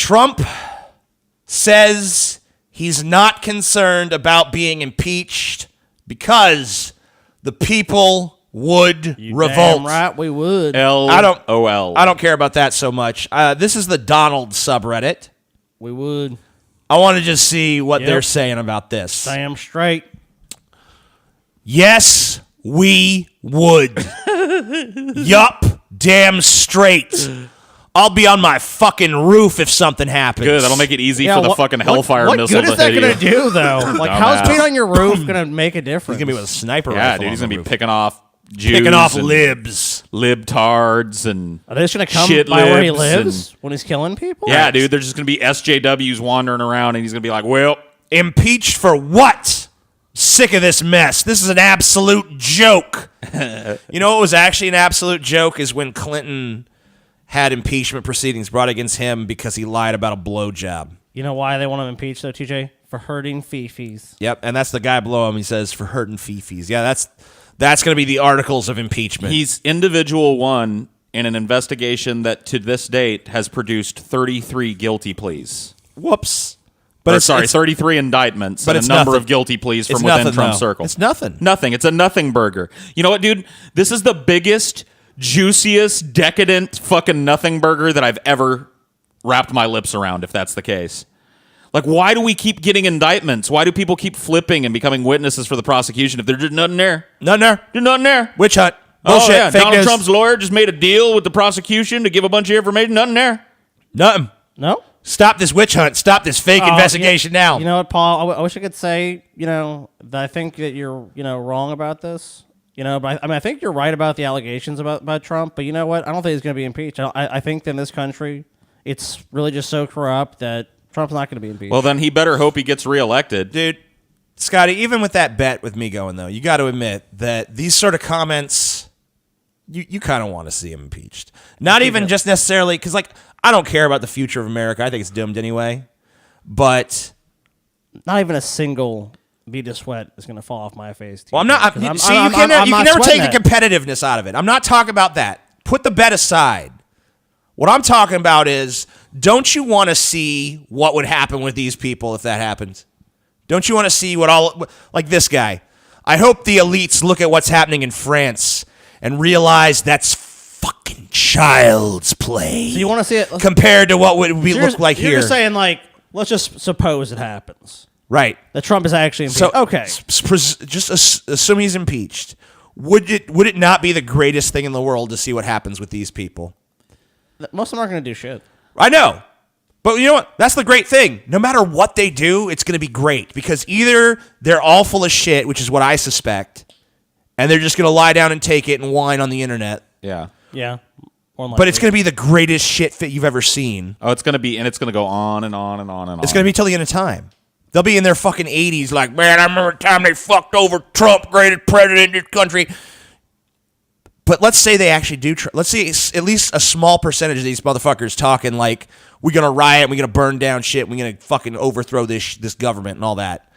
Trump says he's not concerned about being impeached because the people would revolt. Damn right we would. I don't care about that so much. This is the Donald subreddit. We would. I want to just see what they're saying about this. Damn straight. Yes, we would. Yup, damn straight. I'll be on my fucking roof if something happens. Good, that'll make it easy for the fucking Hellfire missile to hit you. What good is that going to do, though? Like, how's being on your roof going to make a difference? He's going to be with a sniper rifle. Yeah, dude, he's going to be picking off Jews. Picking off libs. Libtards and are they just going to come by where he lives when he's killing people? Yeah, dude, there's just going to be SJWs wandering around, and he's going to be like, well... Impeached for what? Sick of this mess. This is an absolute joke. You know what was actually an absolute joke is when Clinton had impeachment proceedings brought against him because he lied about a blowjob. You know why they want to impeach, though, TJ? For hurting fifis. Yep, and that's the guy below him. He says, for hurting fifis. Yeah, that's going to be the articles of impeachment. He's individual one in an investigation that, to this date, has produced 33 guilty pleas. Whoops. But 33 indictments and a number of guilty pleas from within Trump's circle. It's nothing. Nothing. It's a nothing burger. You know what, dude? This is the biggest, juiciest, decadent fucking nothing burger that I've ever wrapped my lips around, if that's the case. Like, why do we keep getting indictments? Why do people keep flipping and becoming witnesses for the prosecution if there's just nothing there? Nothing there. There's nothing there. Witch hunt. Bullshit. Oh, yeah. Fake Donald news. Trump's lawyer just made a deal with the prosecution to give a bunch of information. Nothing there. Nothing. No? Stop this witch hunt. Stop this fake investigation now. You know what, Paul? I wish I could say, that I think that you're, wrong about this. But I think you're right about the allegations about Trump. But you know what? I don't think he's going to be impeached. I think that in this country, it's really just so corrupt that Trump's not going to be impeached. Well, then he better hope he gets reelected. Dude, Scotty, even with that bet with me going, though, you got to admit that these sort of comments, you kind of want to see him impeached. Not even just necessarily, because, I don't care about the future of America. I think it's doomed anyway. But not even a single bead of sweat is going to fall off my face. Well, I'm not. You can never take the competitiveness out of it. I'm not talking about that. Put the bet aside. What I'm talking about is, don't you want to see what would happen with these people if that happens? Don't you want to see like this guy? I hope the elites look at what's happening in France and realize that's fucking child's play. So you want to see it compared to what would we look like here? You're just saying, let's just suppose it happens. Right. That Trump is actually impeached. So, okay. Just assume he's impeached. Would it not be the greatest thing in the world to see what happens with these people? Most of them aren't going to do shit. I know. But you know what? That's the great thing. No matter what they do, it's going to be great. Because either they're all full of shit, which is what I suspect, and they're just going to lie down and take it and whine on the internet. Yeah. Yeah. But it's going to be the greatest shit fit you've ever seen. Oh, it's going to be, and it's going to go on and on and on and on. It's going to be till the end of time. They'll be in their fucking 80s like, man, I remember the time they fucked over Trump, greatest president in this country. But let's say they actually do. Let's see at least a small percentage of these motherfuckers talking like, we're going to riot, we're going to burn down shit, we're going to fucking overthrow this government and all that.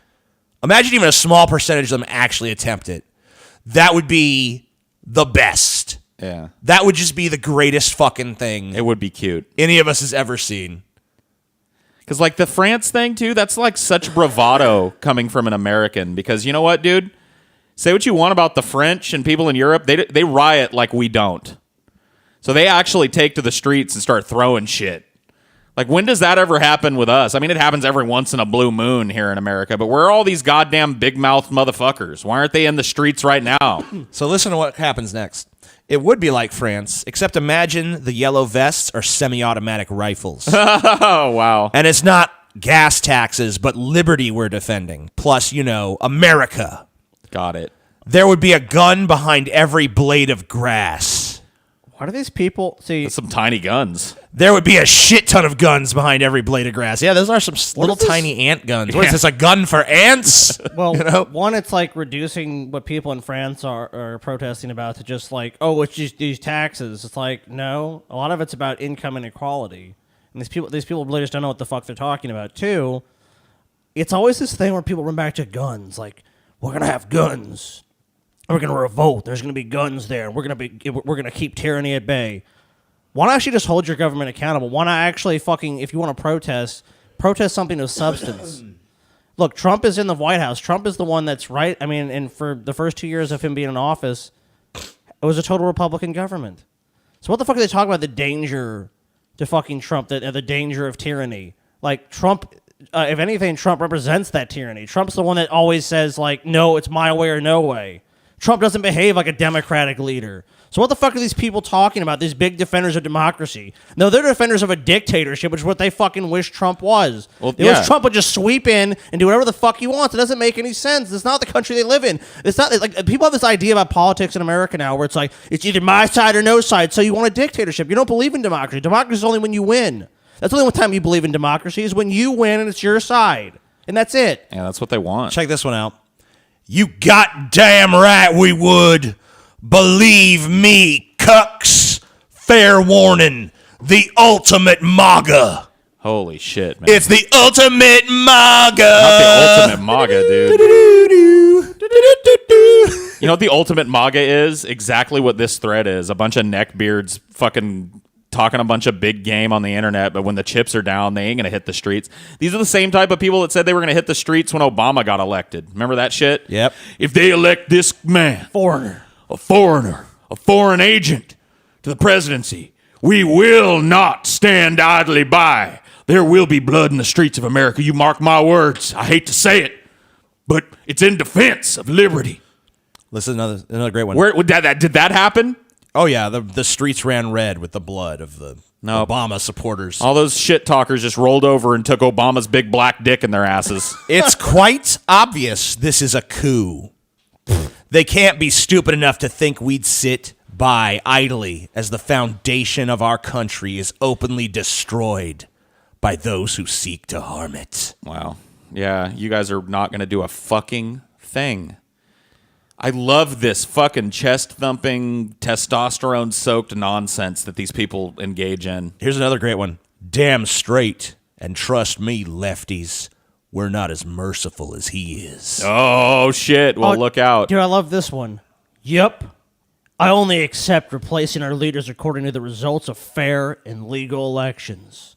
Imagine even a small percentage of them actually attempt it. That would be the best. Yeah. That would just be the greatest fucking thing. It would be cute. Any of us has ever seen. Because, the France thing, too, that's, such bravado coming from an American. Because, you know what, dude? Say what you want about the French and people in Europe. They riot like we don't. So they actually take to the streets and start throwing shit. When does that ever happen with us? I mean, it happens every once in a blue moon here in America. But where are all these goddamn big-mouthed motherfuckers? Why aren't they in the streets right now? So listen to what happens next. It would be like France, except imagine the yellow vests are semi-automatic rifles. Oh, wow. And it's not gas taxes, but liberty we're defending. Plus, America. Got it. There would be a gun behind every blade of grass. Why do these people see? That's some tiny guns. There would be a shit ton of guns behind every blade of grass. Yeah, those are some little tiny ant guns. What is this, a gun for ants? Well, one, it's reducing what people in France are protesting about to just it's just these taxes. It's no, a lot of it's about income inequality. And these people really just don't know what the fuck they're talking about. Two, it's always this thing where people run back to guns. We're going to have guns. We're going to revolt. There's going to be guns there. We're going to keep tyranny at bay. Why not actually just hold your government accountable? Why not actually fucking, if you want to protest something of substance? Look, Trump is in the White House. Trump is the one that's right. I mean, and for the first 2 years of him being in office, it was a total Republican government. So what the fuck are they talking about? The danger to fucking Trump, the danger of tyranny. Like, Trump, if anything, Trump represents that tyranny. Trump's the one that always says, like, no, it's my way or no way. Trump doesn't behave like a democratic leader. So what the fuck are these people talking about, these big defenders of democracy? No, they're defenders of a dictatorship, which is what they fucking wish Trump was. Well, they wish Trump would just sweep in and do whatever the fuck he wants. It doesn't make any sense. It's not the country they live in. It's not like people have this idea about politics in America now where it's like, it's either my side or no side, so you want a dictatorship. You don't believe in democracy. Democracy is only when you win. That's the only one time you believe in democracy is when you win and it's your side. And that's it. Yeah, that's what they want. Check this one out. You goddamn right we would. Believe me, cucks. Fair warning. The ultimate MAGA. Holy shit, man. It's the ultimate MAGA. Not the ultimate MAGA, dude. You know what the ultimate MAGA is? Exactly what this thread is. A bunch of neckbeards fucking talking a bunch of big game on the internet, but when the chips are down, they ain't going to hit the streets. These are the same type of people that said they were going to hit the streets when Obama got elected. Remember that shit? Yep. If they elect this man, a foreign agent to the presidency, we will not stand idly by. There will be blood in the streets of America. You mark my words. I hate to say it, but it's in defense of liberty. Listen, another great one. Did that happen? Oh, yeah, the streets ran red with the blood of the Obama supporters. All those shit talkers just rolled over and took Obama's big black dick in their asses. It's quite obvious this is a coup. They can't be stupid enough to think we'd sit by idly as the foundation of our country is openly destroyed by those who seek to harm it. Wow. Yeah, you guys are not going to do a fucking thing. I love this fucking chest-thumping, testosterone-soaked nonsense that these people engage in. Here's another great one. Damn straight. And trust me, lefties, we're not as merciful as he is. Oh, shit. Well, look out. Dude, I love this one. Yep. I only accept replacing our leaders according to the results of fair and legal elections.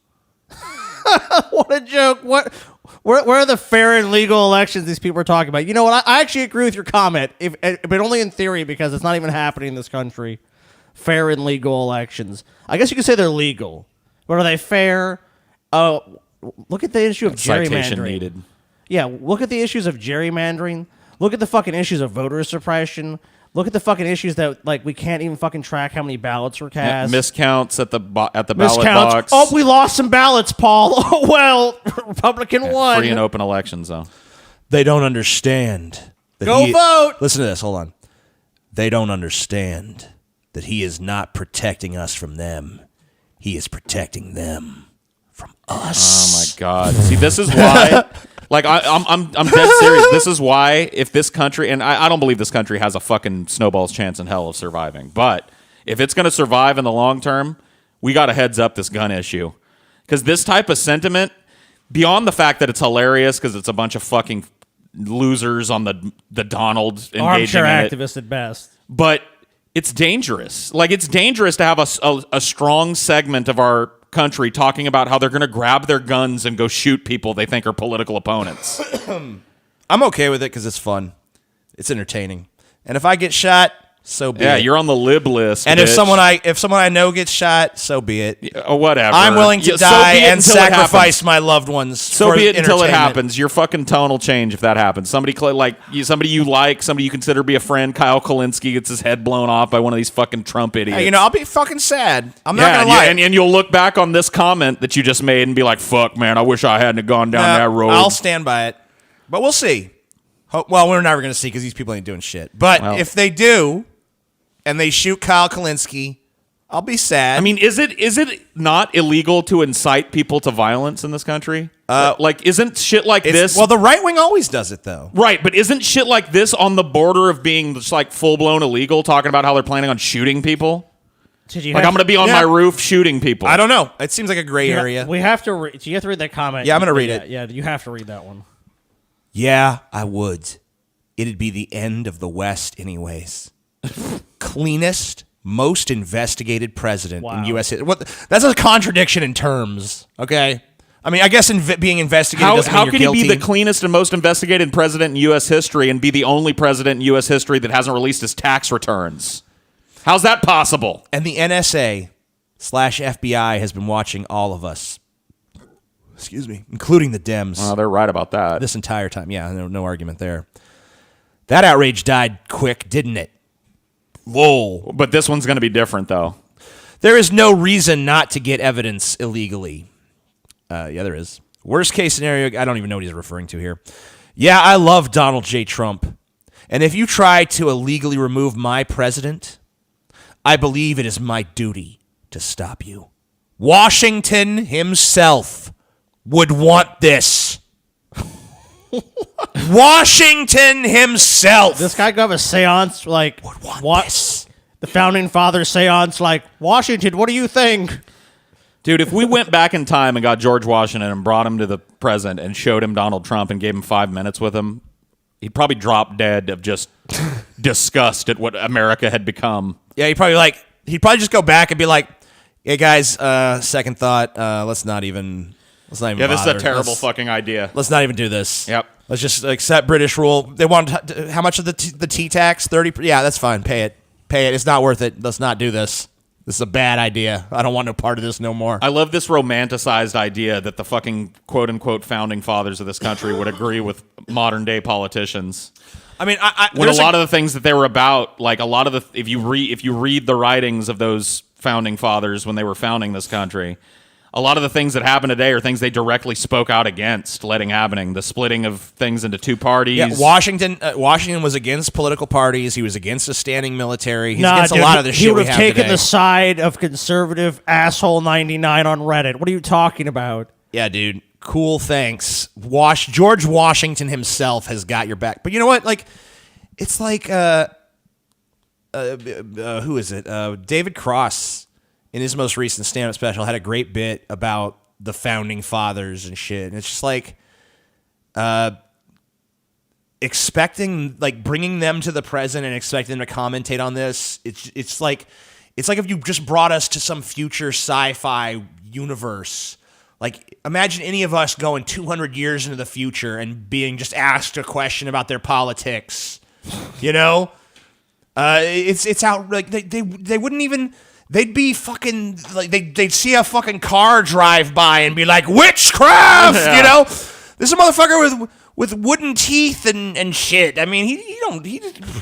What a joke. Where are the fair and legal elections these people are talking about? You know what? I actually agree with your comment, but only in theory because it's not even happening in this country. Fair and legal elections. I guess you could say they're legal. But are they fair? Look at the issue of Citation gerrymandering. needed. Yeah, look at the issues of gerrymandering. Look at the fucking issues of voter suppression. Look at the fucking issues that, like, we can't even fucking track how many ballots were cast. Miscounts at the ballot box. Oh, we lost some ballots, Paul. Oh, well, Republican won. Free and open elections, though. They don't understand. Go vote. Listen to this. Hold on. They don't understand that he is not protecting us from them. He is protecting them from us. Oh, my God. See, this is why... Like, I'm dead serious. This is why if this country, and I don't believe this country has a fucking snowball's chance in hell of surviving, but if it's going to survive in the long term, we got to heads up this gun issue. Because this type of sentiment, beyond the fact that it's hilarious because it's a bunch of fucking losers on the Donald engaging Armchair in it, activist at best. but it's dangerous. Like, it's dangerous to have a strong segment of our country talking about how they're going to grab their guns and go shoot people they think are political opponents. I'm okay with it because it's fun. It's entertaining. And if I get shot, so be it. Yeah, you're on the lib list. And bitch. if someone I know gets shot, so be it. Or whatever. I'm willing to So die be it and until it happens. sacrifice my loved ones. So for be it until it entertainment. happens. Your fucking tone will change if that happens. Somebody somebody you like, somebody you consider to be a friend, Kyle Kalinske gets his head blown off by one of these fucking Trump idiots. Hey, I'll be fucking sad. I'm not gonna lie. And you'll look back on this comment that you just made and be like, "Fuck, man, I wish I hadn't gone down that road." I'll stand by it, but we'll see. Well, we're never gonna see because these people ain't doing shit. But if they do, and they shoot Kyle Kalinske, I'll be sad. I mean, is it not illegal to incite people to violence in this country? Isn't shit like this? Well, the right wing always does it, though. Right, but isn't shit like this on the border of being just like full blown illegal? Talking about how they're planning on shooting people. I'm going to be on my roof shooting people. I don't know. It seems like a gray area. We have to. You have to read that comment. Yeah, I'm going to read it. Yeah, you have to read that one. Yeah, I would. It'd be the end of the West, anyways. Cleanest, most investigated president Wow. in U.S. history. What? That's a contradiction in terms. Okay. I mean, I guess being investigated doesn't mean How you're can he guilty. be the cleanest and most investigated president in U.S. history and be the only president in U.S. history that hasn't released his tax returns? How's that possible? And the NSA/FBI has been watching all of us. Excuse me, including the Dems. Well, they're right about that. This entire time. Yeah, no argument there. That outrage died quick, didn't it? Whoa. But this one's going to be different, though. There is no reason not to get evidence illegally. Yeah, there is. Worst case scenario, I don't even know what he's referring to here. Yeah, I love Donald J. Trump. And if you try to illegally remove my president, I believe it is my duty to stop you. Washington himself would want this. Washington himself. This guy could have a seance like would want what? this. The founding fathers seance like Washington. What do you think? Dude, if we went back in time and got George Washington and brought him to the present and showed him Donald Trump and gave him 5 minutes with him, he'd probably drop dead of just disgust at what America had become. Yeah, he'd probably just go back and be like, "Hey guys, second thought. Let's not even Yeah, this is a bother. terrible Let's- fucking idea. Let's not even do this. Yep. Let's just accept British rule. They want how much of the T tax? 30. Yeah, that's fine. Pay it. It's not worth it. Let's not do this. This is a bad idea. I don't want no part of this no more. I love this romanticized idea that the fucking quote-unquote founding fathers of this country would agree with modern-day politicians. I mean, When a lot of the things that they were about, like a lot of the, if you read the writings of those founding fathers when they were founding this country, a lot of the things that happen today are things they directly spoke out against letting happening. The splitting of things into two parties. Yeah, Washington was against political parties. He was against a standing military. He's against a lot of the shit he would we have have taken today. the side of conservative asshole 99 on Reddit. What are you talking about? Yeah, dude. Cool, thanks. George Washington himself has got your back. But you know what? Like, it's like, who is it? David Cross, in his most recent stand-up special, had a great bit about the founding fathers and shit. And it's just like, expecting, like, bringing them to the present and expecting them to commentate on this. It's like if you just brought us to some future sci-fi universe. Like, imagine any of us going 200 years into the future and being just asked a question about their politics. You know, it's out. Like they wouldn't even. They'd be fucking like they'd see a fucking car drive by and be like, witchcraft. Yeah. You know, this is a motherfucker with wooden teeth and shit. I mean,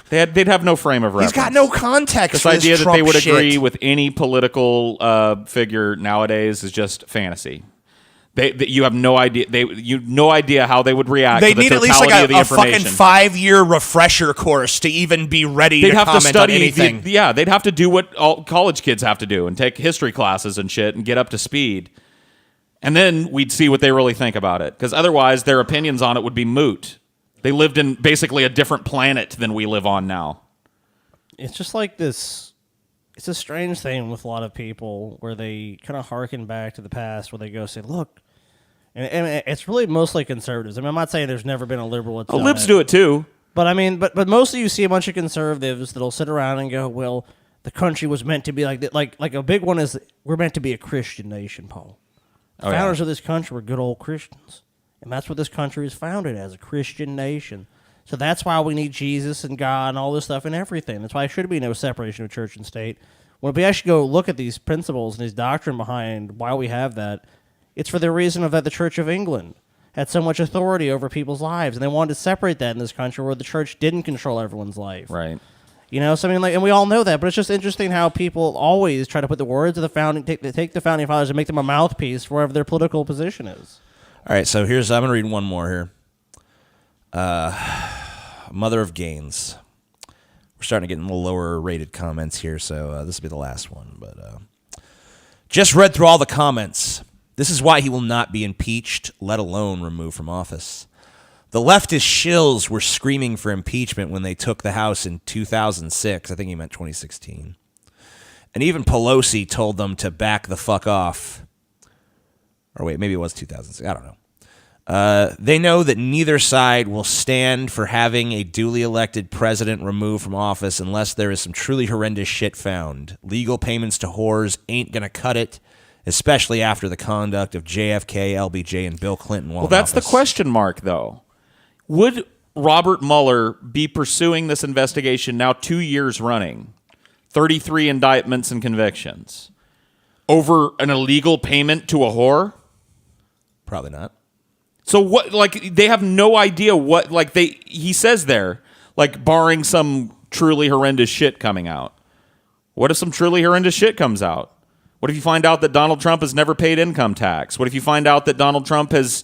They'd have no frame of reference. he's got no context. This for idea that they Trump would shit. agree with any political figure nowadays is just fantasy. You have no idea. You have no idea how they would react. They to the need at least totality like of the a fucking information. 5-year refresher course to even be ready They'd to have to comment study on anything. they'd have to do what all college kids have to do and take history classes and shit and get up to speed. And then we'd see what they really think about it. Because otherwise, their opinions on it would be moot. They lived in basically a different planet than we live on now. It's just like this. It's a strange thing with a lot of people where they kind of harken back to the past, where they go say, "Look," and it's really mostly conservatives. I mean, I'm not saying there's never been a liberal. That's done Libs it. do it too. But I mean, but mostly you see a bunch of conservatives that'll sit around and go, "Well, the country was meant to be like that." Like a big one is we're meant to be a Christian nation, Paul. The founders of this country were good old Christians, and that's what this country is founded as, a Christian nation. So that's why we need Jesus and God and all this stuff and everything. That's why there should be no separation of church and state. When we actually go look at these principles and these doctrine behind why we have that, it's for the reason of that the Church of England had so much authority over people's lives, and they wanted to separate that in this country where the church didn't control everyone's life. Right. You know, so I mean, like, and we all know that, but it's just interesting how people always try to put the words of the founding, take the founding fathers and make them a mouthpiece for whatever their political position is. All right, so I'm going to read one more here. Mother of Gains. We're starting to get in the lower rated comments here, so this will be the last one. But just read through all the comments. This is why he will not be impeached, let alone removed from office. The leftist shills were screaming for impeachment when they took the House in 2006. I think he meant 2016. And even Pelosi told them to back the fuck off. Or wait, maybe it was 2006. I don't know. They know that neither side will stand for having a duly elected president removed from office unless there is some truly horrendous shit found. Legal payments to whores ain't going to cut it, especially after the conduct of JFK, LBJ, and Bill Clinton. Well, that's the question mark, though. Would Robert Mueller be pursuing this investigation now 2 years running, 33 indictments and convictions, over an illegal payment to a whore? Probably not. So what, like, they have no idea what, like, he says there, like, barring some truly horrendous shit coming out. What if some truly horrendous shit comes out? What if you find out that Donald Trump has never paid income tax? What if you find out that Donald Trump has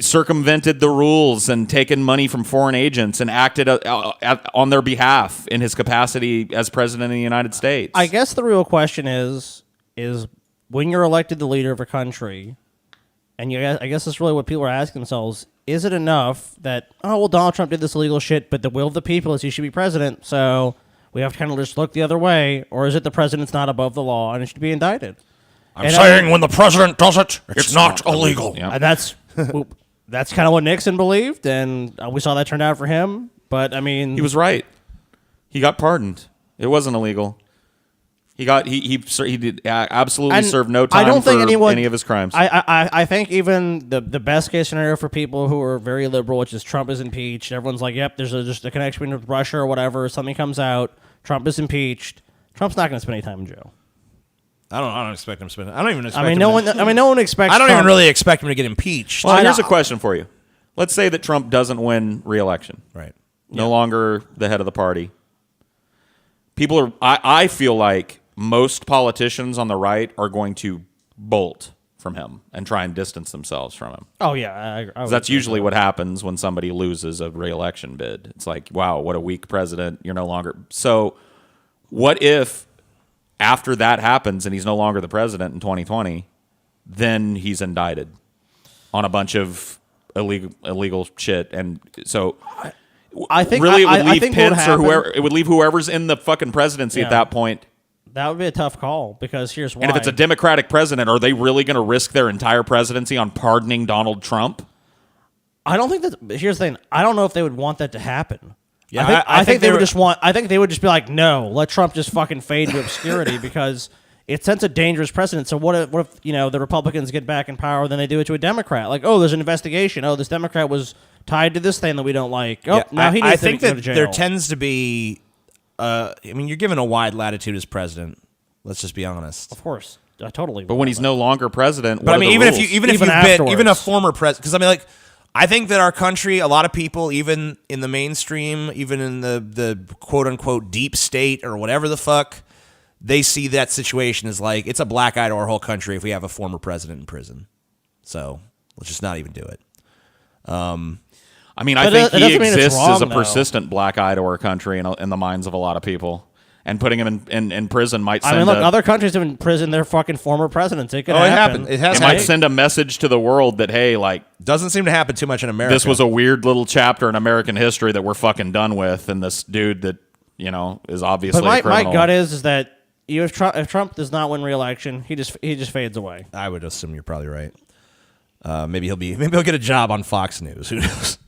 circumvented the rules and taken money from foreign agents and acted on their behalf in his capacity as president of the United States? I guess the real question is when you're elected the leader of a country, and I guess that's really what people are asking themselves, is it enough that, oh, well, Donald Trump did this illegal shit, but the will of the people is he should be president, so we have to kind of just look the other way, or is it the president's not above the law and it should be indicted? I'm saying when the president does it, it's not illegal. And that's kind of what Nixon believed, and we saw that turn out for him. But I mean, he was right. He got pardoned. It wasn't illegal. He did absolutely serve no time for any of his crimes. I think even the best case scenario for people who are very liberal, which is Trump is impeached. Everyone's like, yep, there's just a connection with Russia or whatever. Something comes out. Trump is impeached. Trump's not going to spend any time in jail. I don't expect him to spend. I don't even expect. No one expects. I don't Trump. even really expect him to get impeached. Well, here's a question for you. Let's say that Trump doesn't win re-election. Right. No longer the head of the party. People are. I feel like most politicians on the right are going to bolt from him and try and distance themselves from him. Oh yeah, that's usually what happens when somebody loses a re-election bid. It's like, wow, what a weak president. You're no longer. So, what if after that happens and he's no longer the president in 2020, then he's indicted on a bunch of illegal shit, and so I think really it would leave think Pence or whoever. It would leave whoever's in the fucking presidency at that point. That would be a tough call because here's why. And if it's a Democratic president, are they really going to risk their entire presidency on pardoning Donald Trump? I don't think that. Here's the thing. I don't know if they would want that to happen. Yeah, I think they would just want. I think they would just be like, no, let Trump just fucking fade to obscurity because it sets a dangerous precedent. So what if the Republicans get back in power, then they do it to a Democrat? Like, oh, there's an investigation. Oh, this Democrat was tied to this thing that we don't like. Oh, now he needs to go to jail. There tends to be. You're given a wide latitude as president. Let's just be honest. Of course, totally. But when he's no longer president, but I mean, even rules? if you've been even a former president, because I mean, like, I think that our country, a lot of people, even in the mainstream, even in the quote unquote deep state or whatever the fuck, they see that situation as like it's a black eye to our whole country if we have a former president in prison. So let's just not even do it. I mean, I think he exists as a persistent black eye to our country in the minds of a lot of people. And putting him in prison might send other countries have imprisoned their fucking former presidents. It could happen. It might send a message to the world that, hey, like... Doesn't seem to happen too much in America. This was a weird little chapter in American history that we're fucking done with, and this dude that, is obviously a criminal. My gut is that if Trump does not win re-election, he just fades away. I would assume you're probably right. Maybe he'll get a job on Fox News. Who knows?